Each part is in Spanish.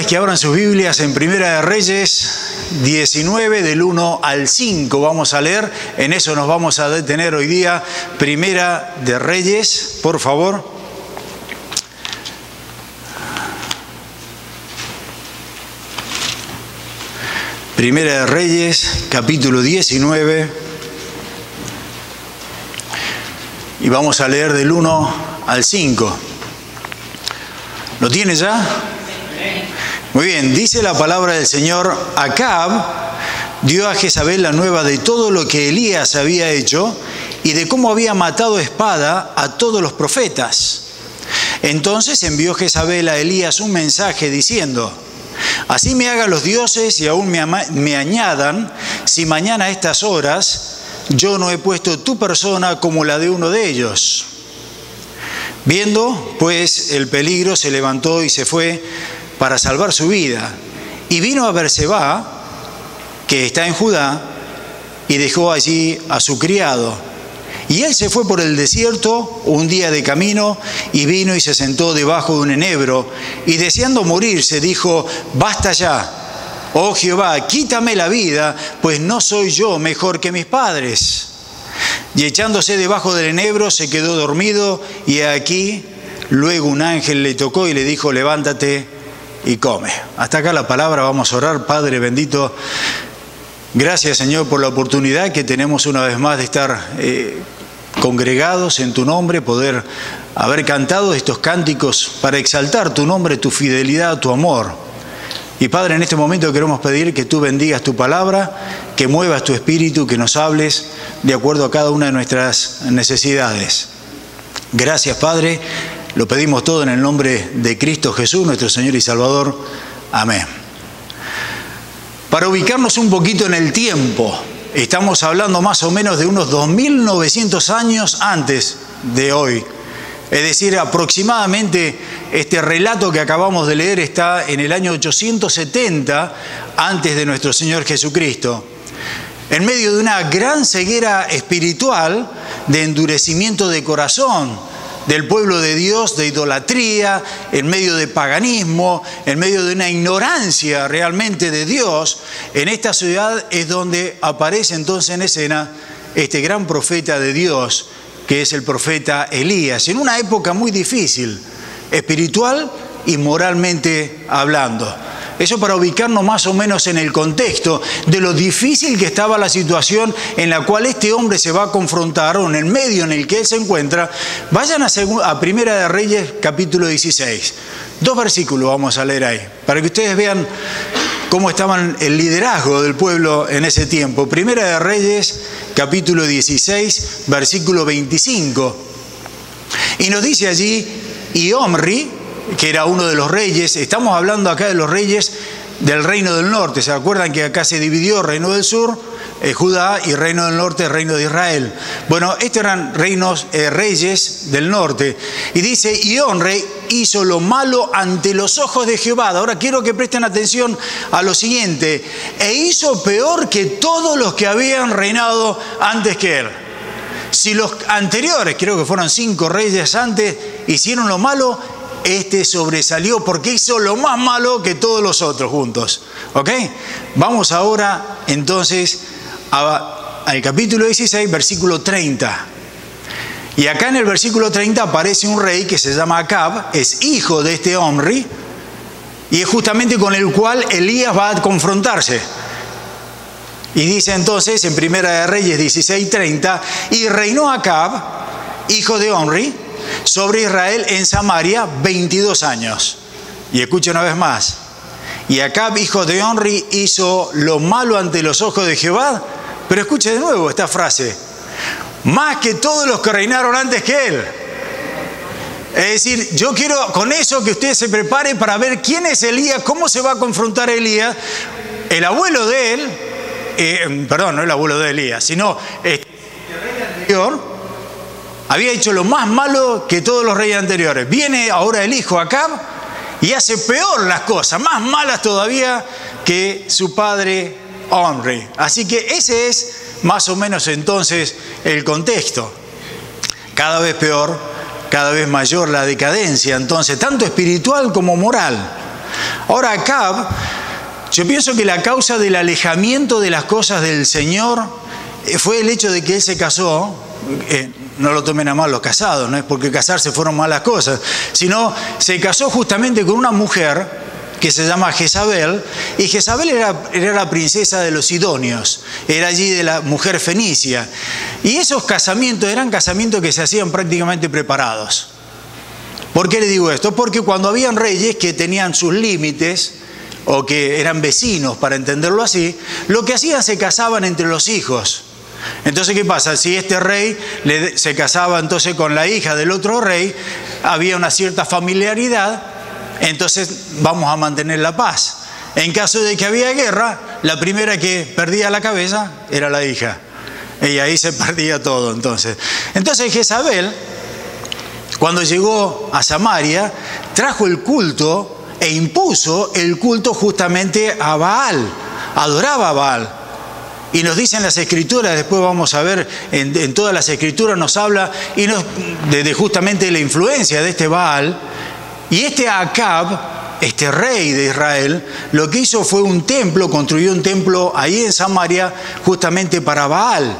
es que abran sus Biblias en Primera de Reyes 19, del 1 al 5. Vamos a leer, en eso nos vamos a detener hoy día. Primera de Reyes, por favor. Primera de Reyes, capítulo 19. Y vamos a leer del 1 al 5. ¿Lo tiene ya? Muy bien, dice la palabra del Señor: Acab dio a Jezabel la nueva de todo lo que Elías había hecho y de cómo había matado a espada a todos los profetas. Entonces envió Jezabel a Elías un mensaje diciendo: así me hagan los dioses y aún me añadan, si mañana a estas horas yo no he puesto tu persona como la de uno de ellos. Viendo, pues, el peligro, se levantó y se fue para salvar su vida. Y vino a Berseba, que está en Judá, y dejó allí a su criado. Y él se fue por el desierto un día de camino, y vino y se sentó debajo de un enebro, y deseando morirse, dijo: basta ya, oh Jehová, quítame la vida, pues no soy yo mejor que mis padres. Y echándose debajo del enebro se quedó dormido, y aquí luego un ángel le tocó y le dijo: levántate y come. Hasta acá la palabra, vamos a orar. Padre bendito, gracias Señor por la oportunidad que tenemos una vez más de estar congregados en tu nombre, poder haber cantado estos cánticos para exaltar tu nombre, tu fidelidad, tu amor. Y Padre, en este momento queremos pedir que tú bendigas tu palabra, que muevas tu espíritu, que nos hables de acuerdo a cada una de nuestras necesidades. Gracias, Padre. Lo pedimos todo en el nombre de Cristo Jesús, nuestro Señor y Salvador. Amén. Para ubicarnos un poquito en el tiempo, estamos hablando más o menos de unos 2.900 años antes de hoy. Es decir, aproximadamente este relato que acabamos de leer está en el año 870 antes de nuestro Señor Jesucristo. En medio de una gran ceguera espiritual, de endurecimiento de corazón del pueblo de Dios, de idolatría, en medio de paganismo, en medio de una ignorancia realmente de Dios, en esta ciudad es donde aparece entonces en escena este gran profeta de Dios, que es el profeta Elías, en una época muy difícil, espiritual y moralmente hablando. Eso para ubicarnos más o menos en el contexto de lo difícil que estaba la situación en la cual este hombre se va a confrontar, o en el medio en el que él se encuentra. Vayan a Primera de Reyes, capítulo 16. 2 versículos vamos a leer ahí, para que ustedes vean cómo estaban el liderazgo del pueblo en ese tiempo. Primera de Reyes, capítulo 16, versículo 25. Y nos dice allí: y Omri, que era uno de los reyes, estamos hablando acá de los reyes del reino del norte. ¿Se acuerdan que acá se dividió reino del sur, Judá, y reino del norte, reino de Israel? Bueno, estos eran reyes del norte. Y dice: y Omri hizo lo malo ante los ojos de Jehová. Ahora quiero que presten atención a lo siguiente: e hizo peor que todos los que habían reinado antes que él. Si los anteriores, creo que fueron 5 reyes antes, hicieron lo malo, este sobresalió porque hizo lo más malo que todos los otros juntos. ¿Ok? Vamos ahora entonces al capítulo 16, versículo 30. Y acá en el versículo 30 aparece un rey que se llama Acab, es hijo de este Omri, y es justamente con el cual Elías va a confrontarse. Y dice entonces en Primera de Reyes 16:30: y reinó Acab, hijo de Omri, sobre Israel en Samaria 22 años. Y escucha una vez más: y Acab, hijo de Omri, hizo lo malo ante los ojos de Jehová. Pero escuche de nuevo esta frase: más que todos los que reinaron antes que él. Es decir, yo quiero con eso que usted se prepare para ver quién es Elías, cómo se va a confrontar Elías. El abuelo de él, no el abuelo de Elías, sino el rey anterior, había hecho lo más malo que todos los reyes anteriores. Viene ahora el hijo Acab y hace peor las cosas, más malas todavía que su padre Omri. Así que ese es más o menos entonces el contexto. Cada vez peor, cada vez mayor la decadencia, entonces, tanto espiritual como moral. Ahora Acab, yo pienso que la causa del alejamiento de las cosas del Señor fue el hecho de que él se casó. No lo tomen a mal los casados, no es porque casarse fueron malas cosas, sino se casó justamente con una mujer que se llama Jezabel, y Jezabel era la princesa de los sidonios, era allí de la mujer fenicia, y esos casamientos eran casamientos que se hacían prácticamente preparados. ¿Por qué le digo esto? Porque cuando habían reyes que tenían sus límites, o que eran vecinos, para entenderlo así, lo que hacían, se casaban entre los hijos. Entonces, ¿qué pasa? Si este rey se casaba entonces con la hija del otro rey, había una cierta familiaridad, entonces vamos a mantener la paz. En caso de que había guerra, la primera que perdía la cabeza era la hija. Y ahí se perdía todo entonces. Entonces Jezabel, cuando llegó a Samaria, trajo el culto e impuso el culto justamente a Baal. Adoraba a Baal. Y nos dicen las Escrituras, después vamos a ver, en todas las Escrituras nos habla de justamente la influencia de este Baal. Y este Acab, este rey de Israel, lo que hizo fue un templo, construyó un templo ahí en Samaria justamente para Baal.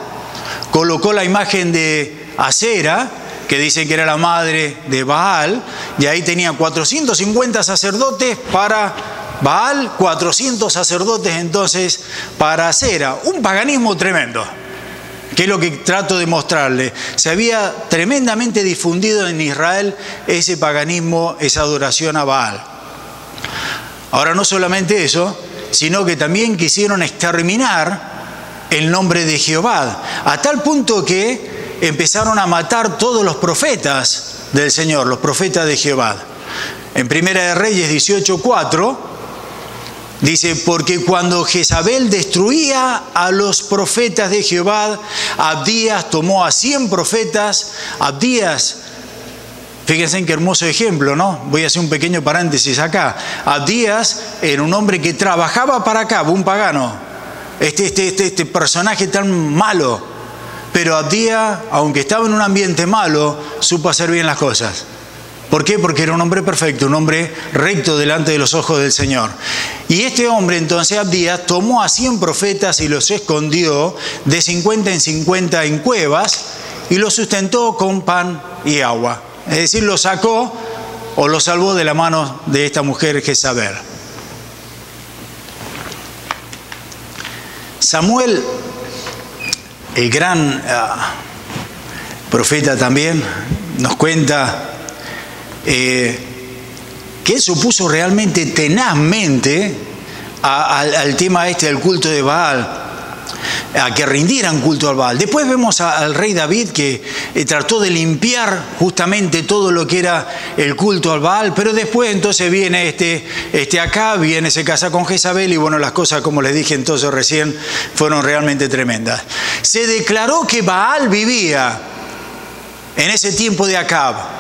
Colocó la imagen de Asera, que dicen que era la madre de Baal, y ahí tenía 450 sacerdotes para Baal, 400 sacerdotes entonces para Asera. Un paganismo tremendo, que es lo que trato de mostrarle. Se había tremendamente difundido en Israel ese paganismo, esa adoración a Baal. Ahora, no solamente eso, sino que también quisieron exterminar el nombre de Jehová, a tal punto que empezaron a matar todos los profetas del Señor, los profetas de Jehová. En Primera de Reyes 18:4 dice: porque cuando Jezabel destruía a los profetas de Jehová, Abdías tomó a 100 profetas. Abdías, fíjense en qué hermoso ejemplo, ¿no? Voy a hacer un pequeño paréntesis acá. Abdías era un hombre que trabajaba para Acab, un pagano, este personaje tan malo. Pero Abdías, aunque estaba en un ambiente malo, supo hacer bien las cosas. ¿Por qué? Porque era un hombre perfecto, un hombre recto delante de los ojos del Señor. Y este hombre, entonces, Abdías, tomó a 100 profetas y los escondió de 50 en 50 en cuevas y los sustentó con pan y agua. Es decir, los sacó o los salvó de la mano de esta mujer Jezabel. Samuel, el gran profeta también, nos cuenta que él se opuso realmente tenazmente al tema del culto de Baal, a que rindieran culto al Baal. Después vemos al rey David que trató de limpiar justamente todo lo que era el culto al Baal, pero después entonces viene este Acab, se casa con Jezabel y bueno, las cosas, como les dije entonces recién, fueron realmente tremendas. Se declaró que Baal vivía en ese tiempo de Acab.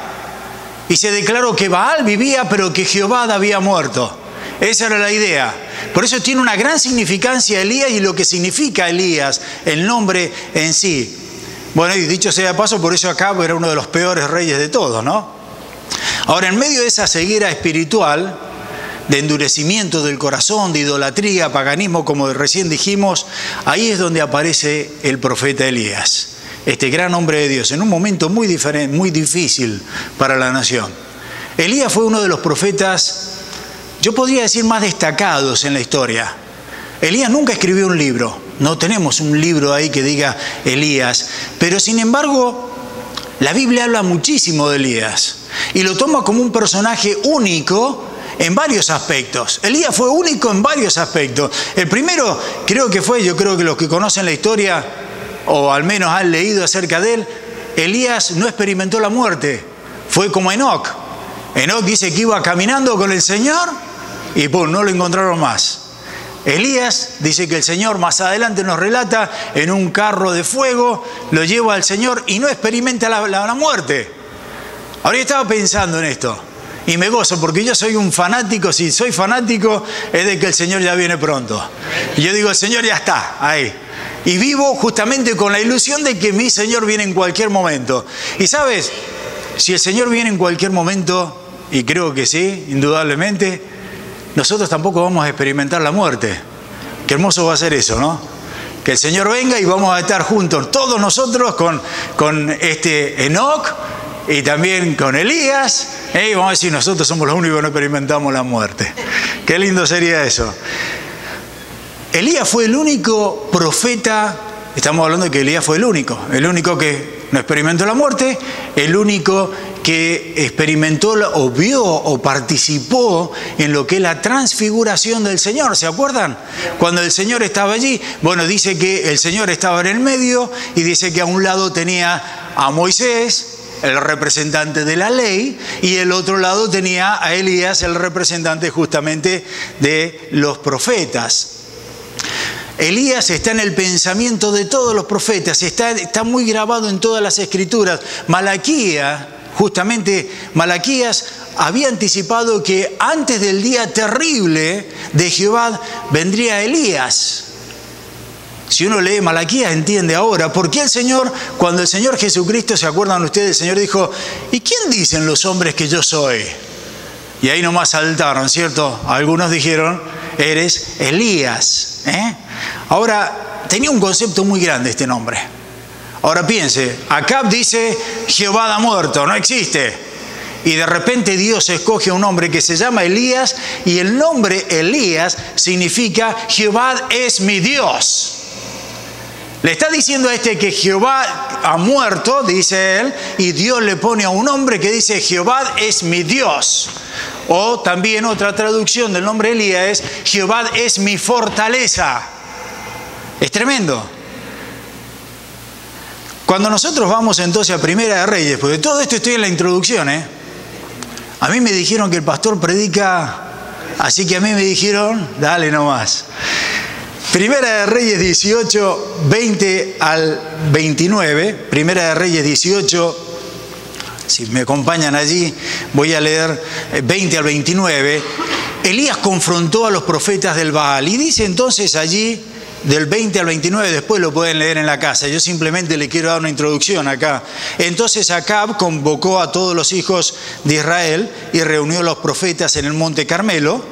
Y se declaró que Baal vivía, pero que Jehová había muerto. Esa era la idea. Por eso tiene una gran significancia Elías y lo que significa Elías, el nombre en sí. Bueno, y dicho sea de paso, por eso Acab era uno de los peores reyes de todos, ¿no? Ahora, en medio de esa ceguera espiritual, de endurecimiento del corazón, de idolatría, paganismo, como recién dijimos, ahí es donde aparece el profeta Elías. Este gran hombre de Dios, en un momento muy diferente, muy difícil para la nación. Elías fue uno de los profetas, yo podría decir, más destacados en la historia. Elías nunca escribió un libro, no tenemos un libro ahí que diga Elías, pero sin embargo, la Biblia habla muchísimo de Elías y lo toma como un personaje único en varios aspectos. Elías fue único en varios aspectos. El primero, yo creo que los que conocen la historia, o al menos han leído acerca de él, Elías no experimentó la muerte, fue como Enoc. Enoc dice que iba caminando con el Señor y ¡pum!, no lo encontraron más. Elías dice que el Señor, más adelante nos relata, en un carro de fuego, lo lleva al Señor y no experimenta la muerte. Ahora yo estaba pensando en esto y me gozo porque yo soy un fanático, si soy fanático es de que el Señor ya viene pronto. Y yo digo, el Señor ya está ahí. Y vivo justamente con la ilusión de que mi Señor viene en cualquier momento. Y sabes, si el Señor viene en cualquier momento, y creo que sí, indudablemente, nosotros tampoco vamos a experimentar la muerte. Qué hermoso va a ser eso, ¿no? Que el Señor venga y vamos a estar juntos, todos nosotros, con Enoc y también con Elías, y vamos a decir, nosotros somos los únicos que no experimentamos la muerte. Qué lindo sería eso. Elías fue el único profeta, estamos hablando de que Elías fue el único que no experimentó la muerte, el único que experimentó o vio o participó en lo que es la transfiguración del Señor. ¿Se acuerdan? Cuando el Señor estaba allí, bueno, dice que el Señor estaba en el medio y dice que a un lado tenía a Moisés, el representante de la ley, y el otro lado tenía a Elías, el representante justamente de los profetas. Elías está en el pensamiento de todos los profetas, está muy grabado en todas las escrituras. Malaquías había anticipado que antes del día terrible de Jehová vendría Elías. Si uno lee Malaquías entiende ahora por qué el Señor, cuando el Señor Jesucristo, ¿se acuerdan ustedes? El Señor dijo, ¿y quién dicen los hombres que yo soy? Y ahí nomás saltaron, ¿cierto? Algunos dijeron, eres Elías. Ahora, tenía un concepto muy grande este nombre. Ahora piense, Acab dice, Jehová ha muerto, no existe. Y de repente Dios escoge a un hombre que se llama Elías, y el nombre Elías significa, Jehová es mi Dios. Le está diciendo a que Jehová ha muerto, dice él, y Dios le pone a un hombre que dice, Jehová es mi Dios. O también otra traducción del nombre Elías es, Jehová es mi fortaleza. Es tremendo. Cuando nosotros vamos entonces a Primera de Reyes, porque todo esto estoy en la introducción, a mí me dijeron que el pastor predica, así que a mí me dijeron, dale nomás. Primera de Reyes 18, 20 al 29, Primera de Reyes 18, si me acompañan allí, voy a leer 20 al 29. Elías confrontó a los profetas del Baal y dice entonces allí, del 20 al 29, después lo pueden leer en la casa, yo simplemente le quiero dar una introducción acá. Entonces Acab convocó a todos los hijos de Israel y reunió a los profetas en el monte Carmelo,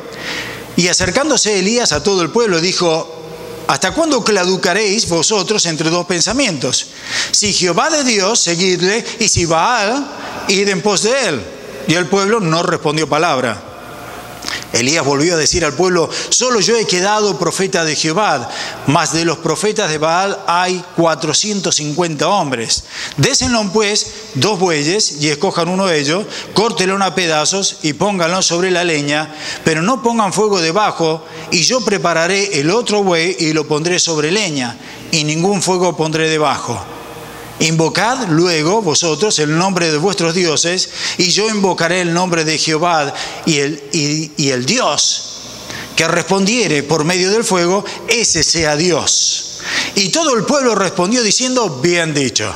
y acercándose Elías a todo el pueblo dijo, ¿hasta cuándo claudicaréis vosotros entre dos pensamientos? Si Jehová de Dios, seguidle, y si Baal, id en pos de él. Y el pueblo no respondió palabra. Elías volvió a decir al pueblo, solo yo he quedado profeta de Jehová, mas de los profetas de Baal hay 450 hombres. Désenlo pues 2 bueyes y escojan uno de ellos, córtenlo a pedazos y pónganlo sobre la leña, pero no pongan fuego debajo, y yo prepararé el otro buey y lo pondré sobre leña, y ningún fuego pondré debajo. Invocad luego vosotros el nombre de vuestros dioses, y yo invocaré el nombre de Jehová, y el Dios que respondiere por medio del fuego, ese sea Dios. Y todo el pueblo respondió diciendo, bien dicho.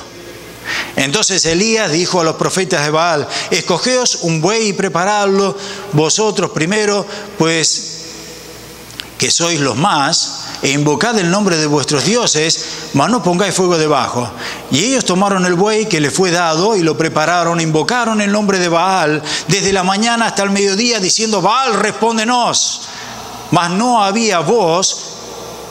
Entonces Elías dijo a los profetas de Baal, escogeos un buey y preparadlo vosotros primero, pues que sois los más, e invocad el nombre de vuestros dioses, mas no pongáis fuego debajo. Y ellos tomaron el buey que les fue dado y lo prepararon, invocaron el nombre de Baal desde la mañana hasta el mediodía, diciendo, Baal, respóndenos. Mas no había voz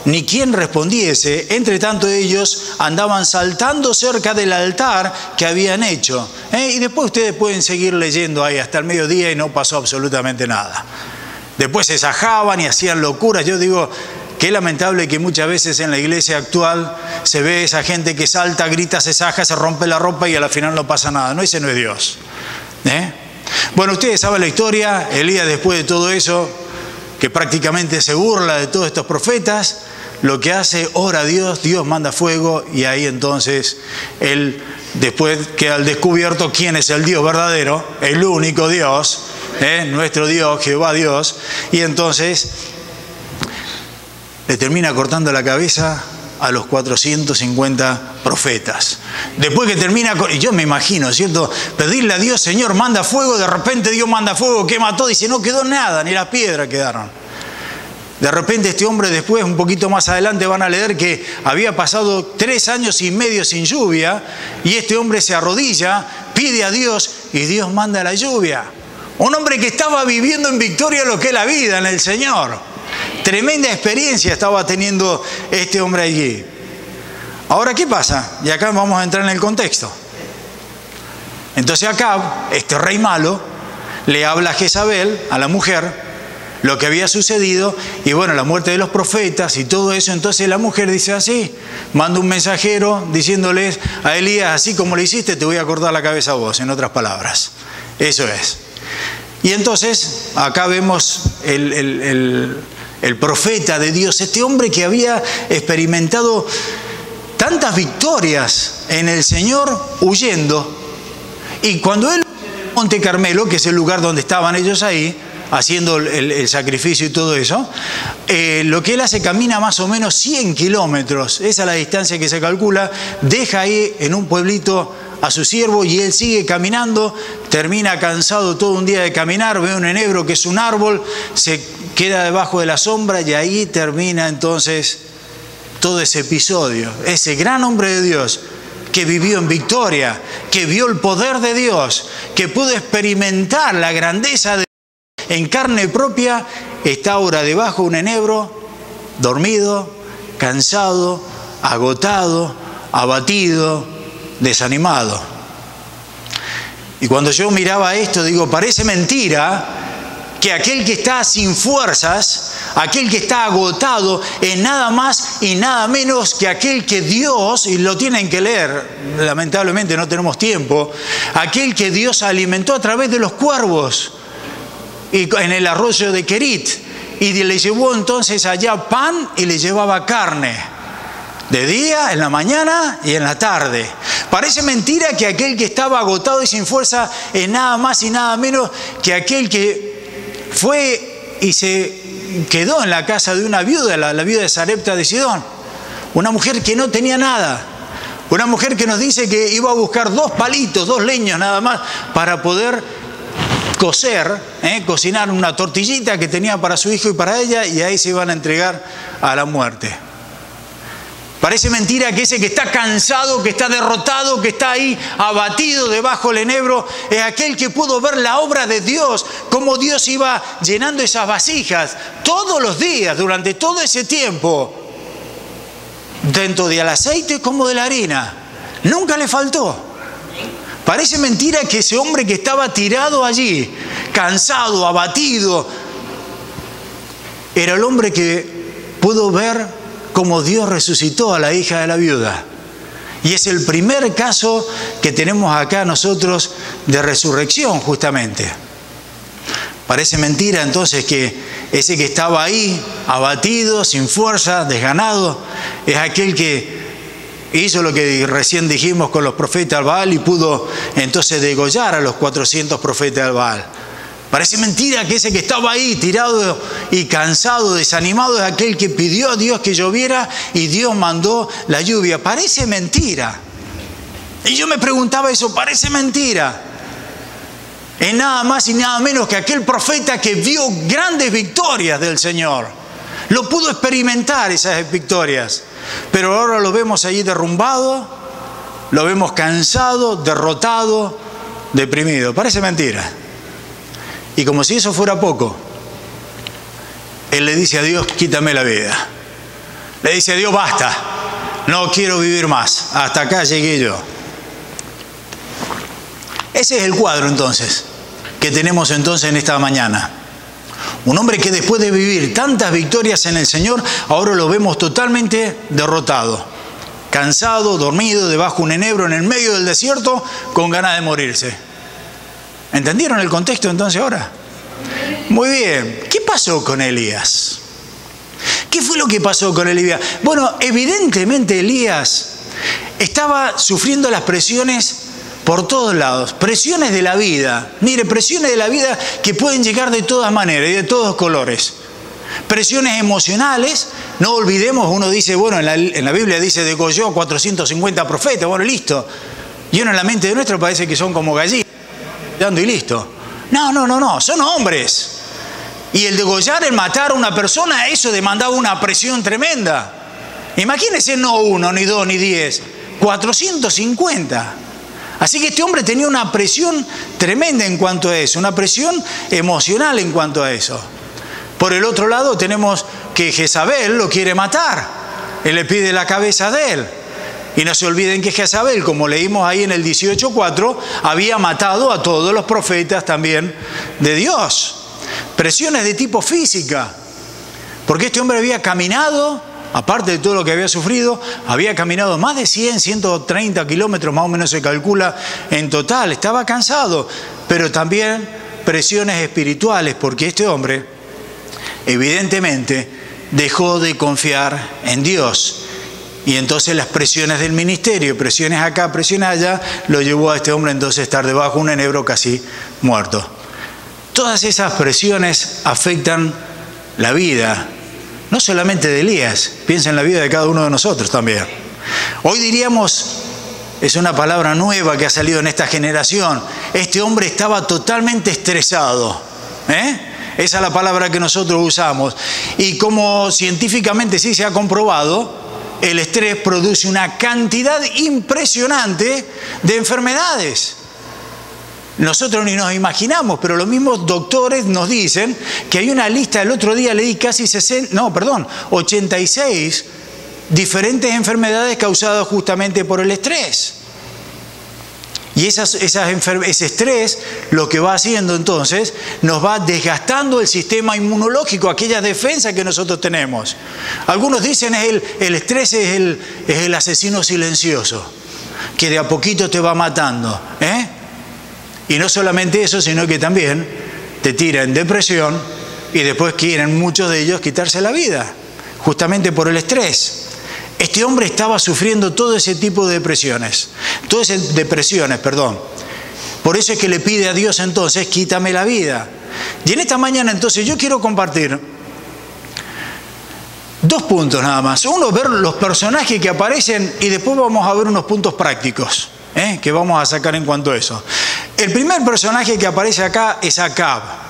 ni quien respondiese. Entre tanto ellos andaban saltando cerca del altar que habían hecho. Y después ustedes pueden seguir leyendo ahí hasta el mediodía y no pasó absolutamente nada. Después se sajaban y hacían locuras. Yo digo, qué lamentable que muchas veces en la iglesia actual se ve esa gente que salta, grita, se saja, se rompe la ropa y al final no pasa nada. No, ese no es Dios. Bueno, ustedes saben la historia. Elías, después de todo eso, que prácticamente se burla de todos estos profetas, lo que hace, ora a Dios, Dios manda fuego, y ahí entonces él después queda al descubierto quién es el Dios verdadero, el único Dios, nuestro Dios, Jehová Dios, y entonces le termina cortando la cabeza a los 450 profetas. Después que termina, y yo me imagino, ¿cierto? Pedirle a Dios, Señor, manda fuego, de repente Dios manda fuego, quema todo, dice, no quedó nada, ni las piedras quedaron. De repente este hombre después, un poquito más adelante, van a leer que había pasado 3 años y medio sin lluvia, y este hombre se arrodilla, pide a Dios, y Dios manda la lluvia. Un hombre que estaba viviendo en victoria lo que es la vida en el Señor. Tremenda experiencia estaba teniendo este hombre allí. Ahora, ¿qué pasa? Y acá vamos a entrar en el contexto. Entonces Acab, este rey malo, le habla a Jezabel, a la mujer, lo que había sucedido, y bueno, la muerte de los profetas y todo eso. Entonces la mujer dice así, manda un mensajero diciéndoles a Elías, así como lo hiciste, te voy a cortar la cabeza a vos, en otras palabras. Eso es. Y entonces acá vemos el profeta de Dios, este hombre que había experimentado tantas victorias en el Señor huyendo. Y cuando él en el Monte Carmelo, que es el lugar donde estaban ellos ahí, haciendo el sacrificio y todo eso, lo que él hace, camina más o menos 100 kilómetros, esa es la distancia que se calcula, deja ahí en un pueblito a su siervo y él sigue caminando, termina cansado todo un día de caminar, ve un enebro que es un árbol, se queda debajo de la sombra y ahí termina entonces todo ese episodio. Ese gran hombre de Dios que vivió en victoria, que vio el poder de Dios, que pudo experimentar la grandeza de Dios en carne propia, está ahora debajo de un enebro, dormido, cansado, agotado, abatido, desanimado. Y cuando yo miraba esto, digo, parece mentira que aquel que está sin fuerzas, aquel que está agotado, es nada más y nada menos que aquel que Dios, y lo tienen que leer, lamentablemente no tenemos tiempo, aquel que Dios alimentó a través de los cuervos y en el arroyo de Querit, y le llevó entonces allá pan y le llevaba carne. De día, en la mañana y en la tarde. Parece mentira que aquel que estaba agotado y sin fuerza es nada más y nada menos que aquel que fue y se quedó en la casa de una viuda, la viuda de Sarepta de Sidón. Una mujer que no tenía nada. Una mujer que nos dice que iba a buscar 2 palitos, 2 leños nada más para poder cocinar una tortillita que tenía para su hijo y para ella, y ahí se iban a entregar a la muerte. Parece mentira que ese que está cansado, que está derrotado, que está ahí abatido debajo del enebro, es aquel que pudo ver la obra de Dios, cómo Dios iba llenando esas vasijas todos los días, durante todo ese tiempo, tanto del aceite como de la harina. Nunca le faltó. Parece mentira que ese hombre que estaba tirado allí, cansado, abatido, era el hombre que pudo ver cómo Dios resucitó a la hija de la viuda. Y es el primer caso que tenemos acá nosotros de resurrección, justamente. Parece mentira entonces que ese que estaba ahí, abatido, sin fuerza, desganado, es aquel que hizo lo que recién dijimos con los profetas del Baal y pudo entonces degollar a los 400 profetas del Baal. Parece mentira que ese que estaba ahí tirado y cansado, desanimado, es aquel que pidió a Dios que lloviera y Dios mandó la lluvia. Parece mentira. Y yo me preguntaba eso, parece mentira. Es nada más y nada menos que aquel profeta que vio grandes victorias del Señor. Lo pudo experimentar esas victorias. Pero ahora lo vemos allí derrumbado, lo vemos cansado, derrotado, deprimido. Parece mentira. Y como si eso fuera poco, él le dice a Dios, quítame la vida. Le dice a Dios, basta, no quiero vivir más, hasta acá llegué yo. Ese es el cuadro entonces, que tenemos entonces en esta mañana. Un hombre que después de vivir tantas victorias en el Señor, ahora lo vemos totalmente derrotado, cansado, dormido, debajo de un enebro en el medio del desierto, con ganas de morirse. ¿Entendieron el contexto entonces ahora? Muy bien. ¿Qué pasó con Elías? ¿Qué fue lo que pasó con Elías? Bueno, evidentemente Elías estaba sufriendo las presiones por todos lados. Presiones de la vida. Mire, presiones de la vida que pueden llegar de todas maneras y de todos colores. Presiones emocionales. No olvidemos, uno dice, bueno, en la Biblia dice degolló 450 profetas. Bueno, listo. Y uno en la mente de nuestro parece que son como gallinas. Y listo. No, son hombres. Y el degollar, el matar a una persona, eso demandaba una presión tremenda. Imagínense, no 1, ni 2, ni 10, 450. Así que este hombre tenía una presión tremenda en cuanto a eso, una presión emocional en cuanto a eso. Por el otro lado tenemos que Jezabel lo quiere matar. Él le pide la cabeza de él. Y no se olviden que Jezabel, como leímos ahí en el 18:4, había matado a todos los profetas también de Dios. Presiones de tipo física. Porque este hombre había caminado, aparte de todo lo que había sufrido, había caminado más de 130 kilómetros, más o menos se calcula en total. Estaba cansado, pero también presiones espirituales, porque este hombre evidentemente dejó de confiar en Dios. Y entonces las presiones del ministerio, presiones acá, presiones allá, lo llevó a este hombre entonces a estar debajo de un enebro casi muerto. Todas esas presiones afectan la vida, no solamente de Elías, piensa en la vida de cada uno de nosotros también. Hoy diríamos, es una palabra nueva que ha salido en esta generación, este hombre estaba totalmente estresado. Esa es la palabra que nosotros usamos. Y como científicamente sí se ha comprobado, el estrés produce una cantidad impresionante de enfermedades. Nosotros ni nos imaginamos, pero los mismos doctores nos dicen que hay una lista, el otro día leí casi 86 diferentes enfermedades causadas justamente por el estrés. Y ese estrés lo que va haciendo entonces, nos va desgastando el sistema inmunológico, aquellas defensas que nosotros tenemos. Algunos dicen el estrés es el asesino silencioso, que de a poquito te va matando. Y no solamente eso, sino que también te tira en depresión y después quieren muchos de ellos quitarse la vida, justamente por el estrés. Este hombre estaba sufriendo todo ese tipo de depresiones. Por eso es que le pide a Dios entonces, quítame la vida. Y en esta mañana entonces yo quiero compartir 2 puntos nada más. Uno, ver los personajes que aparecen y después vamos a ver unos puntos prácticos que vamos a sacar en cuanto a eso. El primer personaje que aparece acá es Acab.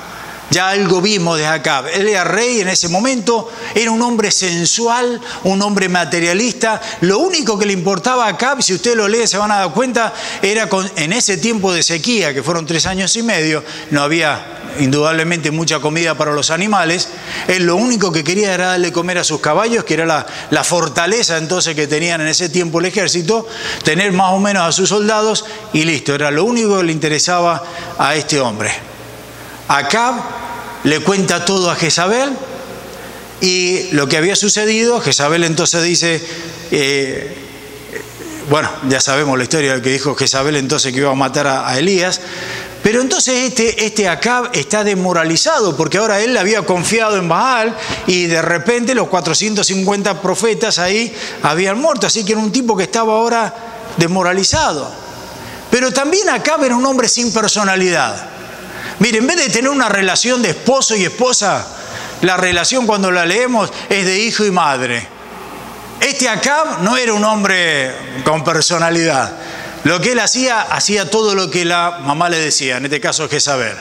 Ya algo vimos de Acab. Él era rey en ese momento, era un hombre sensual, un hombre materialista. Lo único que le importaba a Acab, si usted lo lee se van a dar cuenta, era en ese tiempo de sequía, que fueron 3 años y medio, no había indudablemente mucha comida para los animales. Él lo único que quería era darle comer a sus caballos, que era la fortaleza entonces que tenían en ese tiempo el ejército, tener más o menos a sus soldados y listo. Era lo único que le interesaba a este hombre. Acab le cuenta todo a Jezabel y lo que había sucedido. Jezabel entonces dice, bueno, ya sabemos la historia de que dijo Jezabel entonces que iba a matar a Elías, pero entonces este Acab está desmoralizado porque ahora él había confiado en Baal y de repente los 450 profetas ahí habían muerto, así que era un tipo que estaba ahora desmoralizado. Pero también Acab era un hombre sin personalidad. Mire, en vez de tener una relación de esposo y esposa, la relación cuando la leemos es de hijo y madre. Este Acab no era un hombre con personalidad. Lo que él hacía todo lo que la mamá le decía, en este caso Jezabel.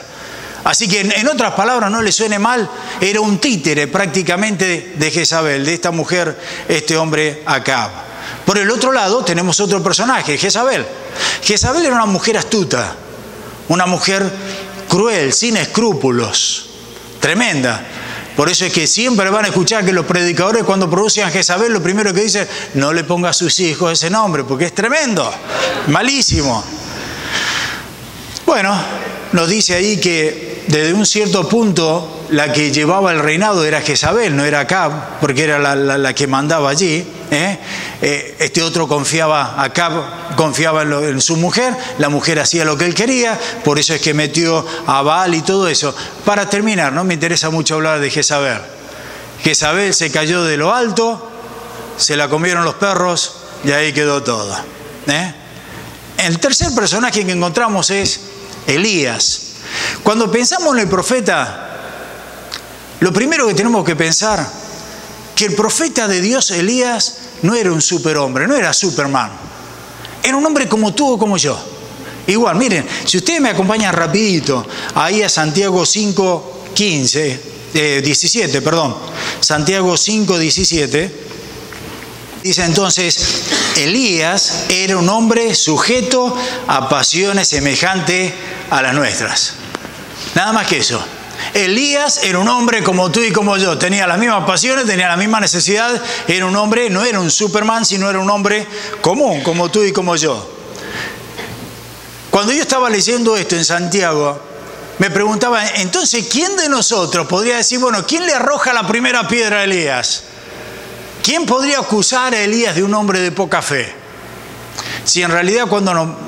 Así que en otras palabras, no le suene mal, era un títere prácticamente de Jezabel, de esta mujer, este hombre Acab. Por el otro lado tenemos otro personaje, Jezabel. Jezabel era una mujer astuta, una mujer cruel, sin escrúpulos, tremenda. Por eso es que siempre van a escuchar que los predicadores cuando pronuncian Jezabel, lo primero que dicen, no le ponga a sus hijos ese nombre, porque es tremendo, malísimo. Bueno, nos dice ahí que desde un cierto punto la que llevaba el reinado era Jezabel, no era Acab, porque era la que mandaba allí. Este otro Acab confiaba en su mujer, la mujer hacía lo que él quería, por eso es que metió a Baal y todo eso. Para terminar, no me interesa mucho hablar de Jezabel. Jezabel se cayó de lo alto, se la comieron los perros y ahí quedó todo. El tercer personaje que encontramos es Elías. Cuando pensamos en el profeta, lo primero que tenemos que pensar que el profeta de Dios, Elías, no era un superhombre, no era Superman. Era un hombre como tú o como yo. Igual, miren, si ustedes me acompañan rapidito, ahí a Santiago 5:17, Santiago 5:17, Dice entonces, Elías era un hombre sujeto a pasiones semejantes a las nuestras. Nada más que eso. Elías era un hombre como tú y como yo, tenía las mismas pasiones, tenía la misma necesidad, era un hombre, no era un Superman, sino era un hombre común, como tú y como yo. Cuando yo estaba leyendo esto en Santiago, me preguntaba, entonces, ¿quién de nosotros podría decir, bueno, quién le arroja la primera piedra a Elías? ¿Quién podría acusar a Elías de un hombre de poca fe? Si en realidad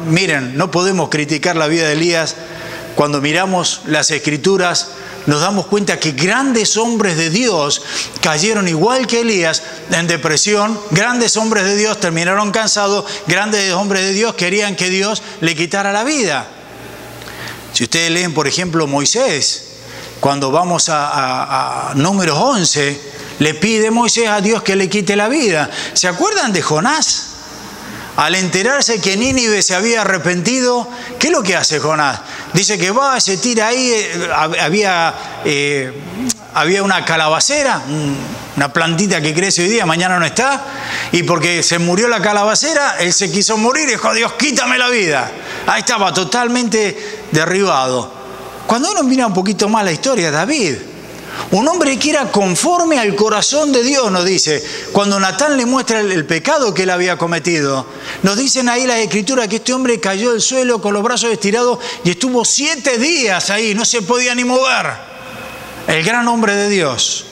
miren, no podemos criticar la vida de Elías, cuando miramos las Escrituras, nos damos cuenta que grandes hombres de Dios cayeron igual que Elías en depresión, grandes hombres de Dios terminaron cansados, grandes hombres de Dios querían que Dios le quitara la vida. Si ustedes leen, por ejemplo, Moisés, cuando vamos a Números 11, le pide Moisés a Dios que le quite la vida. ¿Se acuerdan de Jonás? Al enterarse que Nínive se había arrepentido, ¿qué es lo que hace Jonás? Dice que va, se tira ahí, había una calabacera, una plantita que crece hoy día, mañana no está, y porque se murió la calabacera, él se quiso morir y dijo, Dios, quítame la vida. Ahí estaba totalmente derribado. Cuando uno mira un poquito más la historia, David, un hombre que era conforme al corazón de Dios, nos dice. Cuando Natán le muestra el pecado que él había cometido, nos dicen ahí las Escrituras que este hombre cayó al suelo con los brazos estirados y estuvo 7 días ahí, no se podía ni mover. El gran hombre de Dios.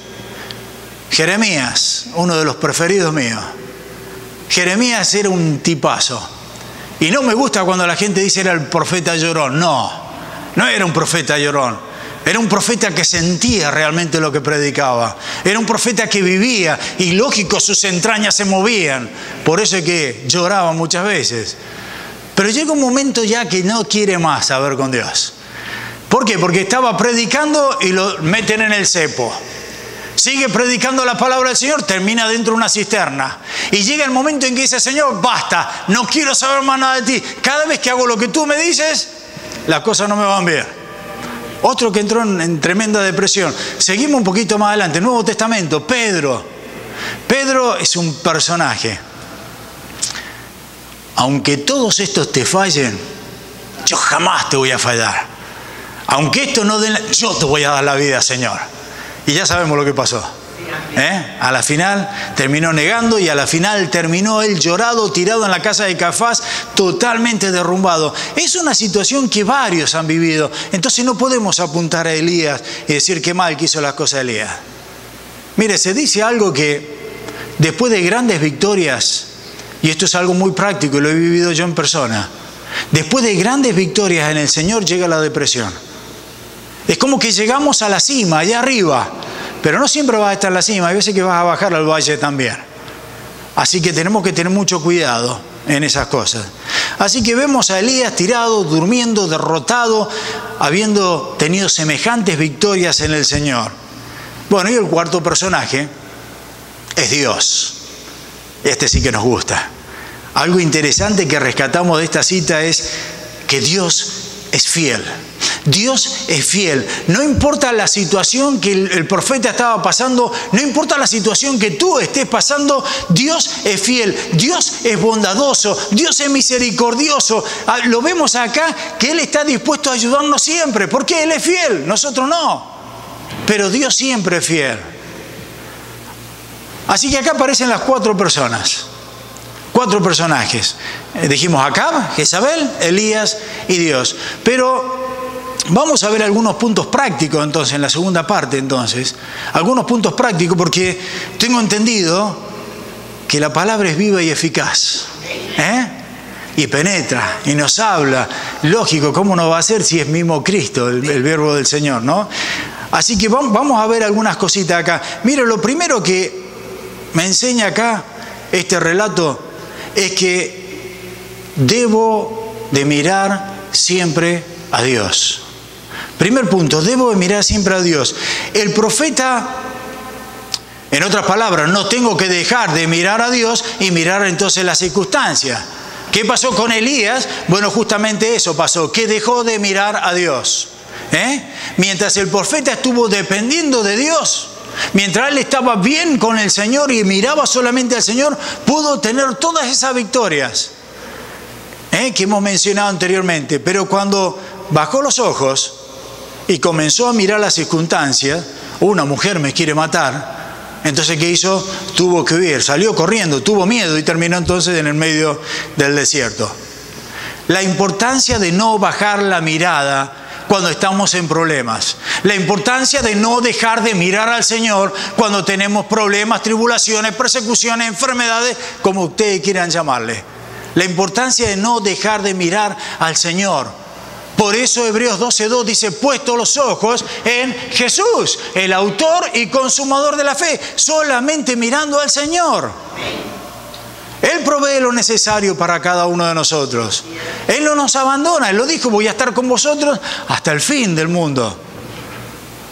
Jeremías, uno de los preferidos míos. Jeremías era un tipazo. Y no me gusta cuando la gente dice era el profeta llorón. No era un profeta llorón. Era un profeta que sentía realmente lo que predicaba. Era un profeta que vivía y lógico sus entrañas se movían. Por eso es que lloraba muchas veces. Pero llega un momento ya que no quiere más saber con Dios. ¿Por qué? Porque estaba predicando y lo meten en el cepo. Sigue predicando la palabra del Señor, termina dentro de una cisterna. Y llega el momento en que dice, Señor, basta, no quiero saber más nada de ti. Cada vez que hago lo que tú me dices, las cosas no me van bien. Otro que entró en tremenda depresión. Seguimos un poquito más adelante. Nuevo Testamento, Pedro. Pedro es un personaje. Aunque todos estos te fallen, yo jamás te voy a fallar. Aunque esto no den, yo te voy a dar la vida, Señor. Y ya sabemos lo que pasó. A la final terminó negando y a la final terminó él llorado, tirado en la casa de Caifás, totalmente derrumbado. Es una situación que varios han vivido. Entonces no podemos apuntar a Elías y decir qué mal que hizo las cosas Elías. Mire, se dice algo que después de grandes victorias, y esto es algo muy práctico y lo he vivido yo en persona, después de grandes victorias en el Señor llega la depresión. Es como que llegamos a la cima, allá arriba, pero no siempre vas a estar en la cima, hay veces que vas a bajar al valle también. Así que tenemos que tener mucho cuidado en esas cosas. Así que vemos a Elías tirado, durmiendo, derrotado, habiendo tenido semejantes victorias en el Señor. Bueno, y el cuarto personaje es Dios. Este sí que nos gusta. Algo interesante que rescatamos de esta cita es que Dios es fiel. Dios es fiel. No importa la situación que el profeta estaba pasando, no importa la situación que tú estés pasando, Dios es fiel, Dios es bondadoso, Dios es misericordioso. Lo vemos acá que Él está dispuesto a ayudarnos siempre, porque Él es fiel, nosotros no. Pero Dios siempre es fiel. Así que acá aparecen las 4 personas. 4 personajes. Dijimos Acab, Jezabel, Elías y Dios. Pero vamos a ver algunos puntos prácticos entonces, en la segunda parte entonces. Algunos puntos prácticos porque tengo entendido que la palabra es viva y eficaz. Y penetra y nos habla. Lógico, ¿cómo no va a ser si es mismo Cristo, el verbo del Señor, ¿no? Así que vamos a ver algunas cositas acá. Mira, lo primero que me enseña acá este relato es que debo de mirar siempre a Dios. Primer punto, debo de mirar siempre a Dios. El profeta, en otras palabras, no tengo que dejar de mirar a Dios y mirar entonces las circunstancias. ¿Qué pasó con Elías? Bueno, justamente eso pasó, que dejó de mirar a Dios. Mientras el profeta estuvo dependiendo de Dios, Mientras él estaba bien con el Señor y miraba solamente al Señor, pudo tener todas esas victorias que hemos mencionado anteriormente. Pero cuando bajó los ojos y comenzó a mirar las circunstancias, una mujer me quiere matar, entonces ¿qué hizo? Tuvo que huir, salió corriendo, tuvo miedo y terminó entonces en el medio del desierto. La importancia de no bajar la mirada cuando estamos en problemas. La importancia de no dejar de mirar al Señor cuando tenemos problemas, tribulaciones, persecuciones, enfermedades, como ustedes quieran llamarle. La importancia de no dejar de mirar al Señor. Por eso Hebreos 12:2 dice, puesto los ojos en Jesús, el autor y consumador de la fe, solamente mirando al Señor. Él provee lo necesario para cada uno de nosotros. Él no nos abandona. Él lo dijo, voy a estar con vosotros hasta el fin del mundo.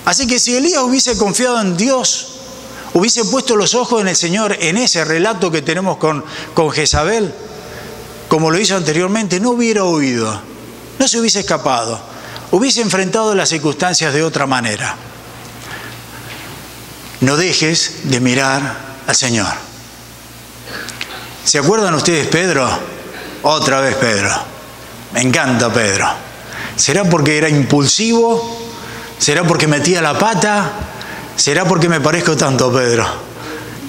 Así que si Elías hubiese confiado en Dios, hubiese puesto los ojos en el Señor, en ese relato que tenemos con Jezabel, como lo hizo anteriormente, no hubiera huido, no se hubiese escapado, hubiese enfrentado las circunstancias de otra manera. No dejes de mirar al Señor. ¿Se acuerdan ustedes Pedro? Otra vez Pedro. Me encanta Pedro. ¿Será porque era impulsivo? ¿Será porque metía la pata? ¿Será porque me parezco tanto a Pedro?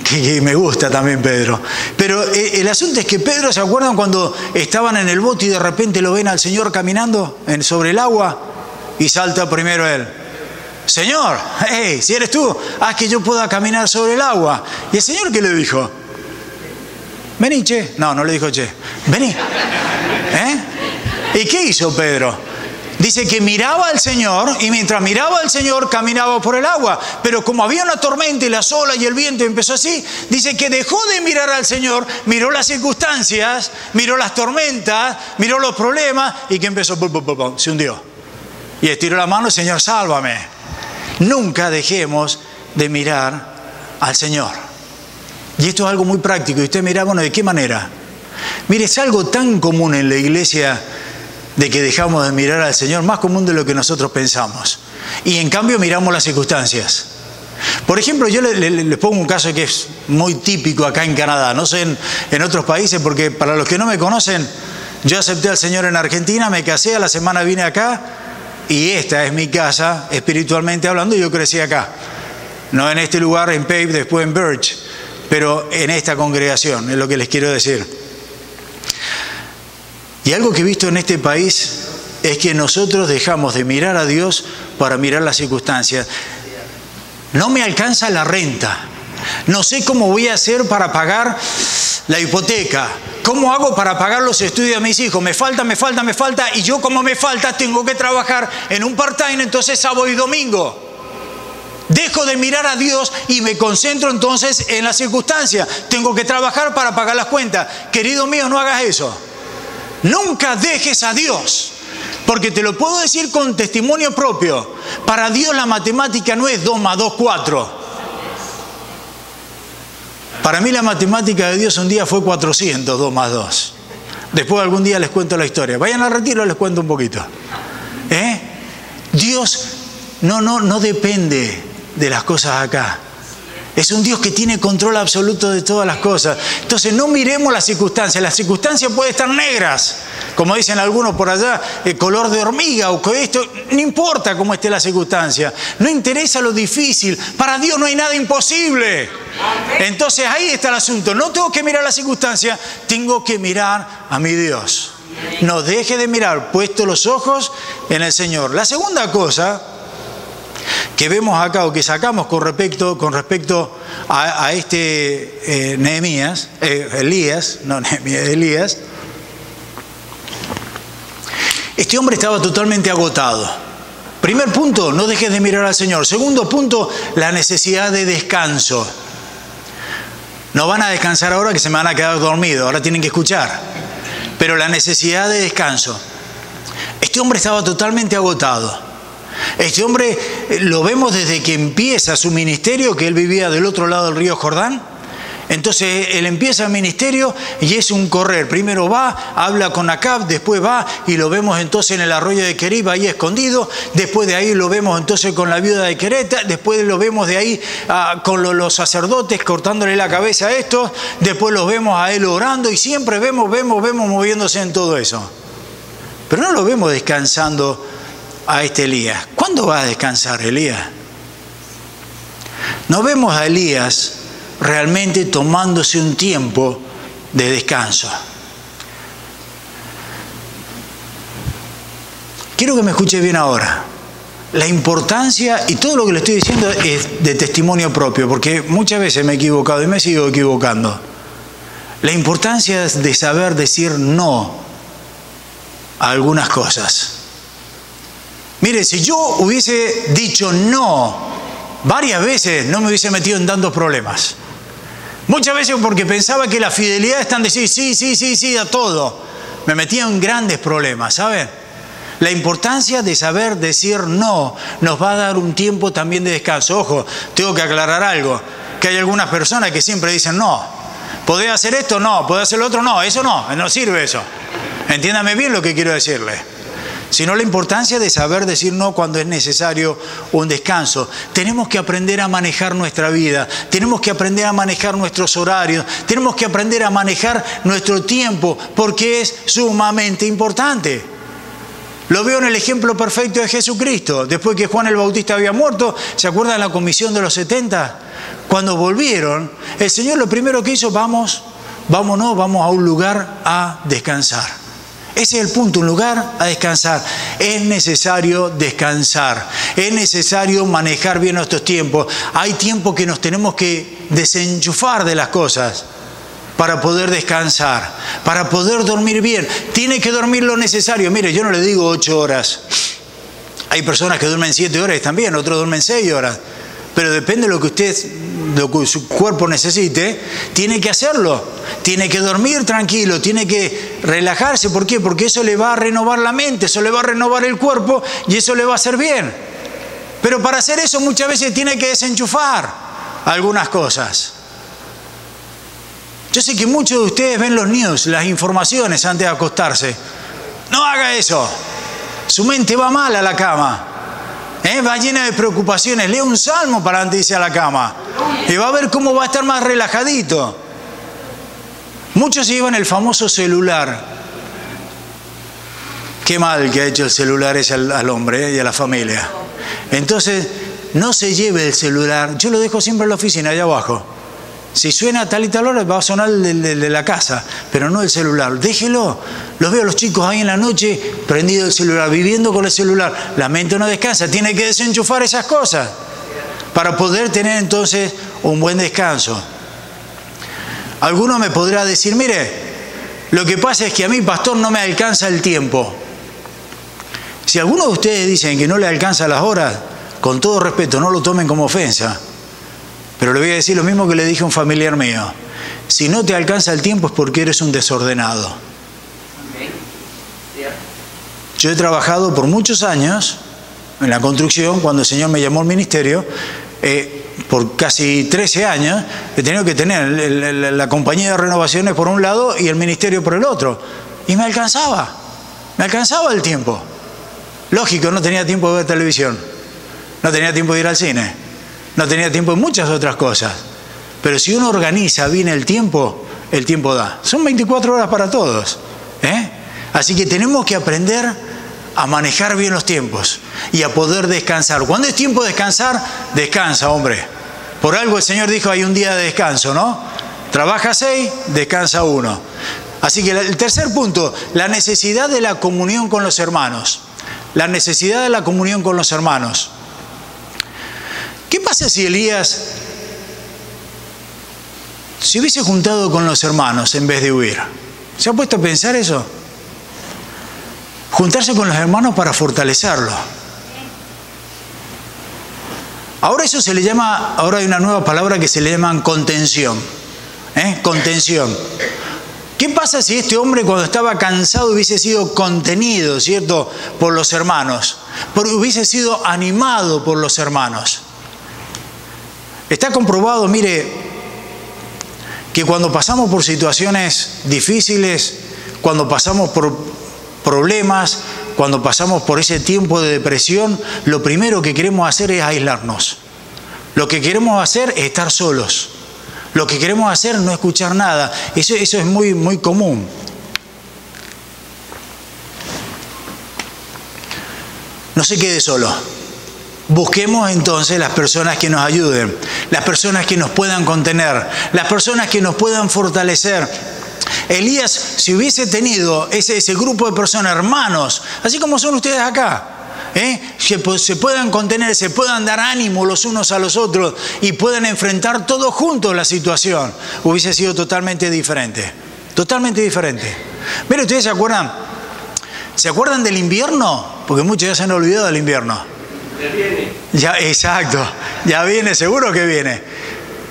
Que me gusta también Pedro. Pero el asunto es que Pedro, ¿se acuerdan cuando estaban en el bote y de repente lo ven al Señor caminando sobre el agua? Y salta primero él. Señor, hey, si eres tú, haz que yo pueda caminar sobre el agua. ¿Y el Señor qué le dijo? Vení, che. No le dijo che. Vení. ¿Y qué hizo Pedro? Dice que miraba al Señor y mientras miraba al Señor caminaba por el agua. Pero como había una tormenta y las olas y el viento empezó así, dice que dejó de mirar al Señor, miró las circunstancias, miró las tormentas, miró los problemas y que empezó, se hundió. Y estiró la mano, Señor, sálvame. Nunca dejemos de mirar al Señor. Y esto es algo muy práctico. Y usted mira, bueno, ¿de qué manera? Mire, es algo tan común en la iglesia de que dejamos de mirar al Señor, más común de lo que nosotros pensamos. Y en cambio miramos las circunstancias. Por ejemplo, yo les pongo un caso que es muy típico acá en Canadá. No sé en otros países, porque para los que no me conocen, yo acepté al Señor en Argentina, me casé, a la semana vine acá y esta es mi casa, espiritualmente hablando, y yo crecí acá. No en este lugar, en Pave, después en Birch, pero en esta congregación, es lo que les quiero decir. Y algo que he visto en este país es que nosotros dejamos de mirar a Dios para mirar las circunstancias. No me alcanza la renta. No sé cómo voy a hacer para pagar la hipoteca. ¿Cómo hago para pagar los estudios de mis hijos? Me falta. Y yo, como me falta, tengo que trabajar en un part-time, entonces sábado y domingo. Dejo de mirar a Dios y me concentro entonces en las circunstancias. Tengo que trabajar para pagar las cuentas. Querido mío, no hagas eso. Nunca dejes a Dios. Porque te lo puedo decir con testimonio propio. Para Dios la matemática no es 2 más 2, 4. Para mí la matemática de Dios un día fue 400, 2 más 2. Después algún día les cuento la historia. Vayan al retiro y les cuento un poquito. Dios no depende de las cosas acá. Es un Dios que tiene control absoluto de todas las cosas. Entonces no miremos las circunstancias. Las circunstancias pueden estar negras, como dicen algunos por allá, el color de hormiga o que esto. No importa cómo esté la circunstancia. No interesa lo difícil. Para Dios no hay nada imposible. Entonces ahí está el asunto. No tengo que mirar las circunstancias, tengo que mirar a mi Dios. No deje de mirar, puesto los ojos en el Señor. La segunda cosa que vemos acá o que sacamos con respecto a este Elías, este hombre estaba totalmente agotado. Primer punto, no dejes de mirar al Señor. Segundo punto, la necesidad de descanso. No van a descansar ahora que se me van a quedar dormidos, ahora tienen que escuchar. Pero la necesidad de descanso. Este hombre estaba totalmente agotado. Este hombre lo vemos desde que empieza su ministerio, que él vivía del otro lado del río Jordán, Entonces él empieza el ministerio y es un correr. Primero va, habla con Acab, después va y lo vemos entonces en el arroyo de Querib, ahí escondido. Después de ahí lo vemos entonces con la viuda de Quereta. Después lo vemos de ahí con los sacerdotes cortándole la cabeza a estos. Después los vemos a él orando y siempre vemos moviéndose en todo eso. Pero no lo vemos descansando a este Elías. ¿Cuándo va a descansar Elías? No vemos a Elías realmente tomándose un tiempo de descanso. Quiero que me escuche bien ahora. La importancia, y todo lo que le estoy diciendo es de testimonio propio, porque muchas veces me he equivocado y me sigo equivocando. La importancia de saber decir no a algunas cosas. Mire, si yo hubiese dicho no varias veces, no me hubiese metido en tantos problemas. Muchas veces porque pensaba que la fidelidad está en decir sí a todo. Me metía en grandes problemas, ¿saben? La importancia de saber decir no nos va a dar un tiempo también de descanso. Ojo, tengo que aclarar algo, que hay algunas personas que siempre dicen no. ¿Podés hacer esto? No. ¿Podés hacer lo otro? No. Eso no sirve eso. Entiéndame bien lo que quiero decirle. Sino la importancia de saber decir no cuando es necesario un descanso. Tenemos que aprender a manejar nuestra vida, tenemos que aprender a manejar nuestros horarios, tenemos que aprender a manejar nuestro tiempo, porque es sumamente importante. Lo veo en el ejemplo perfecto de Jesucristo. Después que Juan el Bautista había muerto, ¿se acuerdan la comisión de los 70? Cuando volvieron, el Señor lo primero que hizo, vamos a un lugar a descansar. Ese es el punto, un lugar a descansar. Es necesario descansar, es necesario manejar bien nuestros tiempos. Hay tiempos que nos tenemos que desenchufar de las cosas para poder descansar, para poder dormir bien. Tiene que dormir lo necesario. Mire, yo no le digo 8 horas. Hay personas que duermen 7 horas también, otros duermen 6 horas. Pero depende de lo que su cuerpo necesite, tiene que hacerlo. Tiene que dormir tranquilo, tiene que relajarse. ¿Por qué? Porque eso le va a renovar la mente, eso le va a renovar el cuerpo y eso le va a hacer bien. Pero para hacer eso muchas veces tiene que desenchufar algunas cosas. Yo sé que muchos de ustedes ven los news, las informaciones antes de acostarse. No haga eso. Su mente va mal a la cama. Va llena de preocupaciones. Lee un salmo para antes de irse a la cama. Y va a ver cómo va a estar más relajadito. Muchos se llevan el famoso celular. Qué mal que ha hecho el celular ese al hombre y a la familia. Entonces, no se lleve el celular. Yo lo dejo siempre en la oficina, allá abajo. Si suena a tal y tal hora, va a sonar el de la casa, pero no el celular. Déjelo. Los veo a los chicos ahí en la noche, prendido el celular, viviendo con el celular. La mente no descansa, tiene que desenchufar esas cosas para poder tener entonces un buen descanso. Alguno me podrá decir, mire, lo que pasa es que a mí, pastor, no me alcanza el tiempo. Si alguno de ustedes dicen que no le alcanza las horas, con todo respeto, no lo tomen como ofensa. Pero le voy a decir lo mismo que le dije a un familiar mío. Si no te alcanza el tiempo es porque eres un desordenado. Yo he trabajado por muchos años en la construcción, cuando el Señor me llamó al ministerio, por casi 13 años, he tenido que tener la compañía de renovaciones por un lado y el ministerio por el otro. Y me alcanzaba el tiempo. Lógico, no tenía tiempo de ver televisión, no tenía tiempo de ir al cine. No tenía tiempo en muchas otras cosas. Pero si uno organiza bien el tiempo da. Son 24 horas para todos. Así que tenemos que aprender a manejar bien los tiempos y a poder descansar. Cuando es tiempo de descansar, descansa, hombre. Por algo el Señor dijo, hay un día de descanso, ¿no? Trabaja 6, descansa 1. Así que el tercer punto, la necesidad de la comunión con los hermanos. La necesidad de la comunión con los hermanos. ¿Qué pasa si Elías se hubiese juntado con los hermanos en vez de huir? ¿Se ha puesto a pensar eso? Juntarse con los hermanos para fortalecerlo. Ahora eso se le llama, ahora hay una nueva palabra que se le llama contención. Contención. ¿Qué pasa si este hombre cuando estaba cansado hubiese sido contenido, ¿cierto?, por los hermanos? Hubiese sido animado por los hermanos. Está comprobado, mire, que cuando pasamos por situaciones difíciles, cuando pasamos por problemas, cuando pasamos por ese tiempo de depresión, lo primero que queremos hacer es aislarnos. Lo que queremos hacer es estar solos. Lo que queremos hacer es no escuchar nada. Eso es muy, muy común. No se quede solo. Busquemos entonces las personas que nos ayuden, las personas que nos puedan contener, las personas que nos puedan fortalecer. Elías, si hubiese tenido ese grupo de personas, hermanos, así como son ustedes acá, que se puedan contener, se puedan dar ánimo los unos a los otros y puedan enfrentar todos juntos la situación, hubiese sido totalmente diferente. Totalmente diferente. Mire, ¿ustedes se acuerdan? ¿Se acuerdan del invierno? Porque muchos ya se han olvidado del invierno. Ya viene. Ya, exacto. Ya viene, seguro que viene.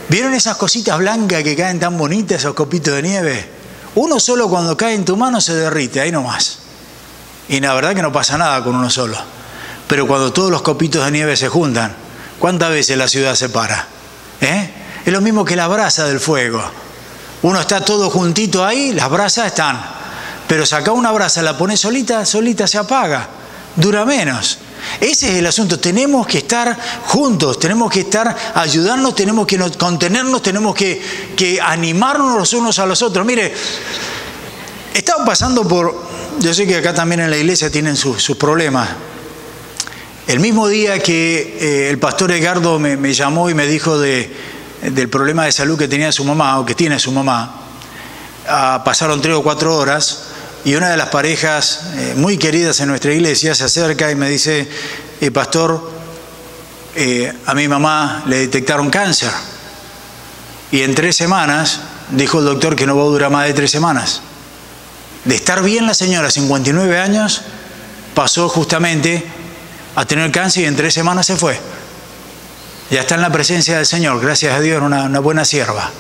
¿Vieron esas cositas blancas que caen tan bonitas, esos copitos de nieve? Uno solo cuando cae en tu mano se derrite, ahí nomás. Y la verdad que no pasa nada con uno solo. Pero cuando todos los copitos de nieve se juntan, ¿cuántas veces la ciudad se para? Es lo mismo que la brasa del fuego. Uno está todo juntito ahí, las brasas están. Pero saca una brasa, la pone solita, solita se apaga. Dura menos. Ese es el asunto. Tenemos que estar juntos, tenemos que estar ayudarnos, tenemos que contenernos, tenemos que animarnos los unos a los otros. Mire, estaba pasando por... Yo sé que acá también en la iglesia tienen sus problemas. El mismo día que el pastor Edgardo me llamó y me dijo del problema de salud que tenía su mamá, o que tiene su mamá, pasaron 3 o 4 horas y una de las parejas muy queridas en nuestra iglesia se acerca y me dice: pastor, a mi mamá le detectaron cáncer y en 3 semanas, dijo el doctor que no va a durar más de 3 semanas. De estar bien la señora, 59 años, pasó justamente a tener cáncer y en 3 semanas se fue. Ya está en la presencia del Señor, gracias a Dios, una buena sierva.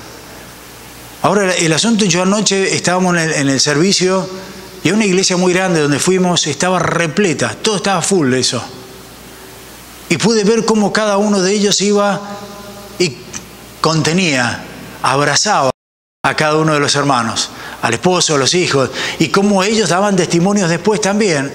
Ahora, el asunto, yo anoche estábamos en el servicio y una iglesia muy grande donde fuimos estaba repleta, todo estaba full de eso. Y pude ver cómo cada uno de ellos iba y contenía, abrazaba a cada uno de los hermanos, al esposo, a los hijos, y cómo ellos daban testimonios después también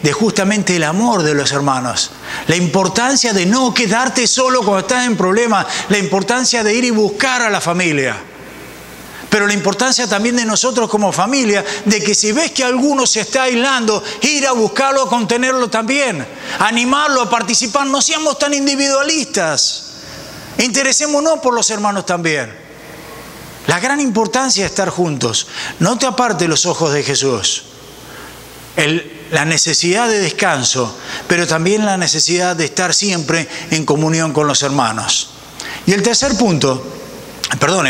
de justamente el amor de los hermanos, la importancia de no quedarte solo cuando estás en problemas, la importancia de ir y buscar a la familia, pero la importancia también de nosotros como familia, de que si ves que alguno se está aislando, ir a buscarlo, a contenerlo también, animarlo a participar. No seamos tan individualistas, interesémonos por los hermanos también. La gran importancia es estar juntos. No te apartes los ojos de Jesús. La necesidad de descanso, pero también la necesidad de estar siempre en comunión con los hermanos. Y el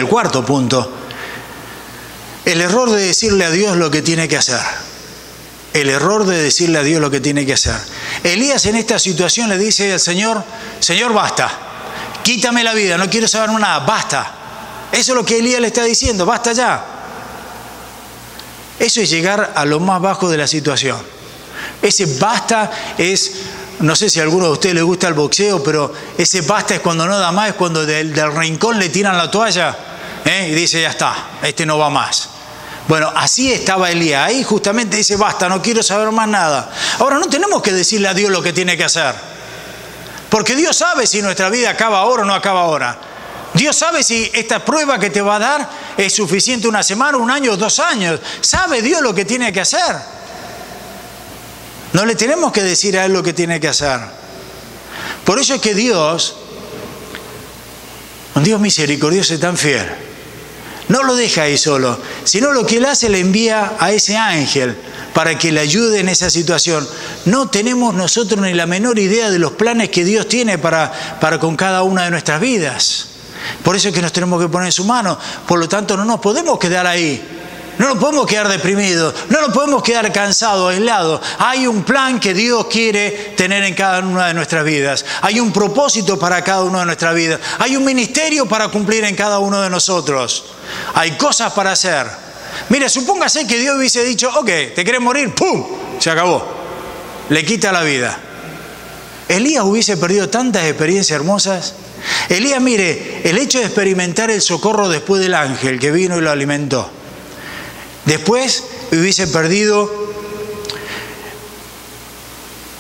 cuarto punto, el error de decirle a Dios lo que tiene que hacer. El error de decirle a Dios lo que tiene que hacer. Elías en esta situación le dice al Señor: Señor, basta, quítame la vida, no quiero saber nada, basta. Eso es lo que Elías le está diciendo, basta ya. Eso es llegar a lo más bajo de la situación. Ese basta es, no sé si a alguno de ustedes les gusta el boxeo, pero ese basta es cuando no da más, es cuando del rincón le tiran la toalla y dice: ya está, este no va más. Bueno, así estaba Elías. Ahí justamente dice: basta, no quiero saber más nada. Ahora, no tenemos que decirle a Dios lo que tiene que hacer, porque Dios sabe si nuestra vida acaba ahora o no acaba ahora. Dios sabe si esta prueba que te va a dar es suficiente 1 semana, 1 año o 2 años. Sabe Dios lo que tiene que hacer. No le tenemos que decir a Él lo que tiene que hacer. Por eso es que Dios, un Dios misericordioso y tan fiel, no lo deja ahí solo, sino lo que Él hace, le envía a ese ángel para que le ayude en esa situación. No tenemos nosotros ni la menor idea de los planes que Dios tiene para con cada una de nuestras vidas. Por eso es que nos tenemos que poner en su mano. Por lo tanto, no nos podemos quedar ahí. No nos podemos quedar deprimidos. No nos podemos quedar cansados, aislados. Hay un plan que Dios quiere tener en cada una de nuestras vidas. Hay un propósito para cada una de nuestras vidas. Hay un ministerio para cumplir en cada uno de nosotros. Hay cosas para hacer. Mire, supóngase que Dios hubiese dicho: ok, ¿te quieres morir? ¡Pum! Se acabó. Le quita la vida. Elías hubiese perdido tantas experiencias hermosas. Elías, mire, el hecho de experimentar el socorro después del ángel que vino y lo alimentó. Después hubiese perdido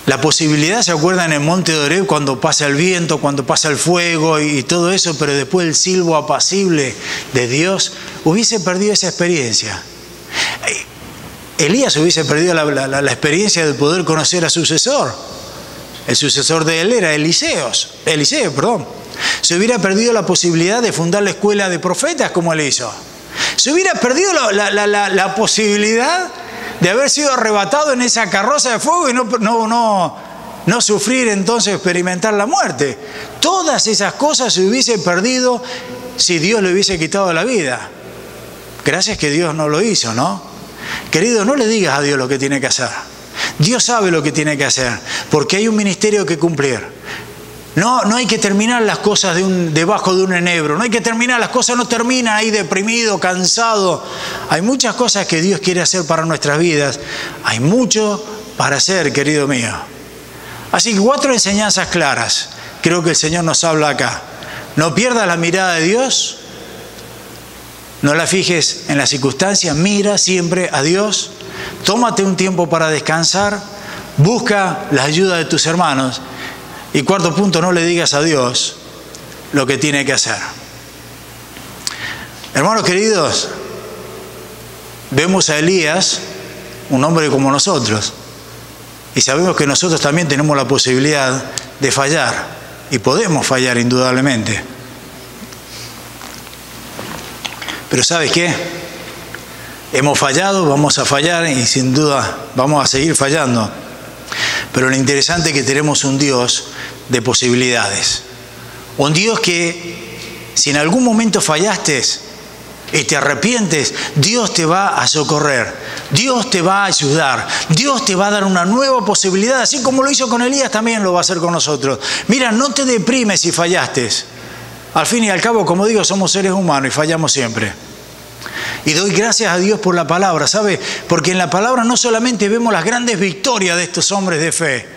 la posibilidad, ¿se acuerdan en el monte de Oreb cuando pasa el viento, cuando pasa el fuego y todo eso, pero después el silbo apacible de Dios? Hubiese perdido esa experiencia. Elías hubiese perdido la experiencia de poder conocer a su sucesor. El sucesor de él era Eliseo. Se hubiera perdido la posibilidad de fundar la escuela de profetas como él hizo. Se hubiera perdido la posibilidad de haber sido arrebatado en esa carroza de fuego y no sufrir entonces, experimentar la muerte. Todas esas cosas se hubiese perdido si Dios le hubiese quitado la vida. Gracias que Dios no lo hizo, ¿no? Querido, no le digas a Dios lo que tiene que hacer. Dios sabe lo que tiene que hacer, porque hay un ministerio que cumplir. No hay que terminar las cosas debajo de un enebro. No hay que terminar, las cosas no terminan ahí deprimido, cansado. Hay muchas cosas que Dios quiere hacer para nuestras vidas. Hay mucho para hacer, querido mío. Así que 4 enseñanzas claras. Creo que el Señor nos habla acá. No pierdas la mirada de Dios. No la fijes en las circunstancias. Mira siempre a Dios. Tómate un tiempo para descansar. Busca la ayuda de tus hermanos. Y 4 punto, no le digas a Dios lo que tiene que hacer. Hermanos queridos, vemos a Elías, un hombre como nosotros, y sabemos que nosotros también tenemos la posibilidad de fallar, y podemos fallar indudablemente. Pero ¿sabes qué? Hemos fallado, vamos a fallar y sin duda vamos a seguir fallando. Pero lo interesante es que tenemos un Dios de posibilidades. Un Dios que, si en algún momento fallaste y te arrepientes, Dios te va a socorrer. Dios te va a ayudar. Dios te va a dar una nueva posibilidad. Así como lo hizo con Elías, también lo va a hacer con nosotros. Mira, no te deprimes si fallaste. Al fin y al cabo, como digo, somos seres humanos y fallamos siempre. Y doy gracias a Dios por la palabra, ¿sabe? Porque en la palabra no solamente vemos las grandes victorias de estos hombres de fe,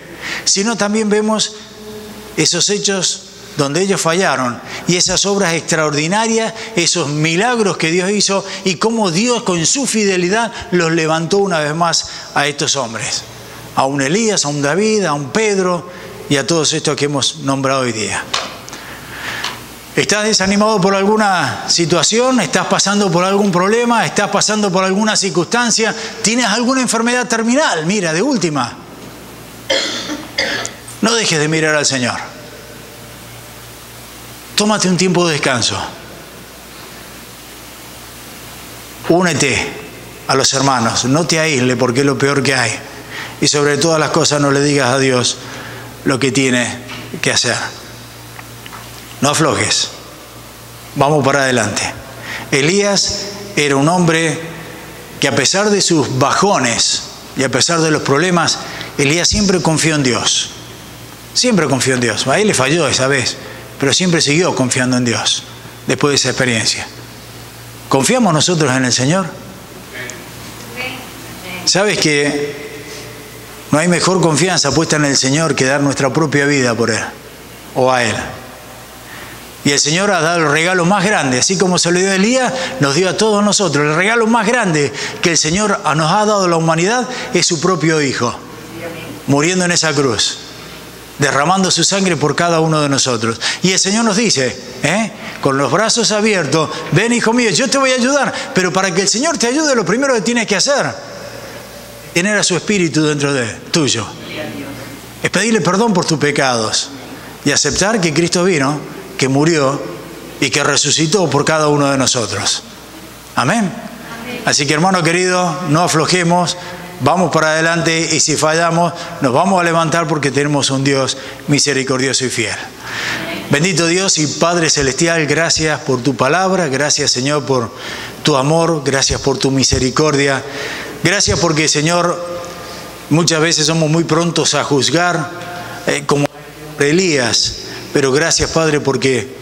sino también vemos esos hechos donde ellos fallaron y esas obras extraordinarias, esos milagros que Dios hizo y cómo Dios con su fidelidad los levantó una vez más a estos hombres. A un Elías, a un David, a un Pedro y a todos estos que hemos nombrado hoy día. ¿Estás desanimado por alguna situación? ¿Estás pasando por algún problema? ¿Estás pasando por alguna circunstancia? ¿Tienes alguna enfermedad terminal? Mira, de última. No dejes de mirar al Señor. Tómate un tiempo de descanso. Únete a los hermanos. No te aísles porque es lo peor que hay. Y sobre todas las cosas no le digas a Dios lo que tiene que hacer. No aflojes, vamos para adelante. Elías era un hombre que a pesar de sus bajones y a pesar de los problemas, Elías siempre confió en Dios. Siempre confió en Dios. A él le falló esa vez, pero siempre siguió confiando en Dios después de esa experiencia. ¿Confiamos nosotros en el Señor? ¿Sabes que no hay mejor confianza puesta en el Señor que dar nuestra propia vida por Él o a Él? Y el Señor ha dado el regalo más grande, así como se lo dio a Elías, nos dio a todos nosotros. El regalo más grande que el Señor nos ha dado a la humanidad es su propio Hijo, muriendo en esa cruz, derramando su sangre por cada uno de nosotros. Y el Señor nos dice, con los brazos abiertos, ven hijo mío, yo te voy a ayudar, pero para que el Señor te ayude, lo primero que tienes que hacer, tener a su Espíritu dentro de tuyo. Es pedirle perdón por tus pecados y aceptar que Cristo vino, que murió y que resucitó por cada uno de nosotros. Amén. Así que hermano querido, no aflojemos, vamos para adelante y si fallamos nos vamos a levantar porque tenemos un Dios misericordioso y fiel. Bendito Dios y Padre Celestial, gracias por tu palabra, gracias Señor por tu amor, gracias por tu misericordia, gracias porque Señor muchas veces somos muy prontos a juzgar como Elías. Pero gracias, Padre, porque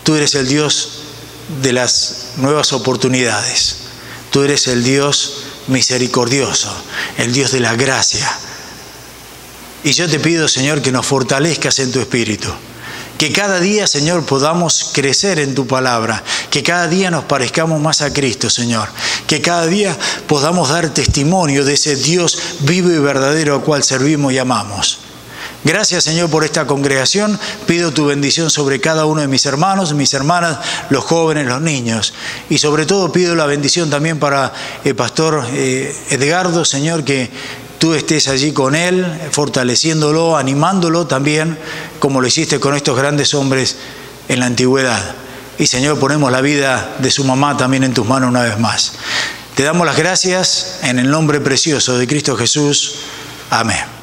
tú eres el Dios de las nuevas oportunidades. Tú eres el Dios misericordioso, el Dios de la gracia. Y yo te pido, Señor, que nos fortalezcas en tu espíritu. Que cada día, Señor, podamos crecer en tu palabra. Que cada día nos parezcamos más a Cristo, Señor. Que cada día podamos dar testimonio de ese Dios vivo y verdadero al cual servimos y amamos. Gracias, Señor, por esta congregación. Pido tu bendición sobre cada uno de mis hermanos, mis hermanas, los jóvenes, los niños. Y sobre todo pido la bendición también para el pastor Edgardo, Señor, que tú estés allí con él, fortaleciéndolo, animándolo también, como lo hiciste con estos grandes hombres en la antigüedad. Y, Señor, ponemos la vida de su mamá también en tus manos una vez más. Te damos las gracias en el nombre precioso de Cristo Jesús. Amén.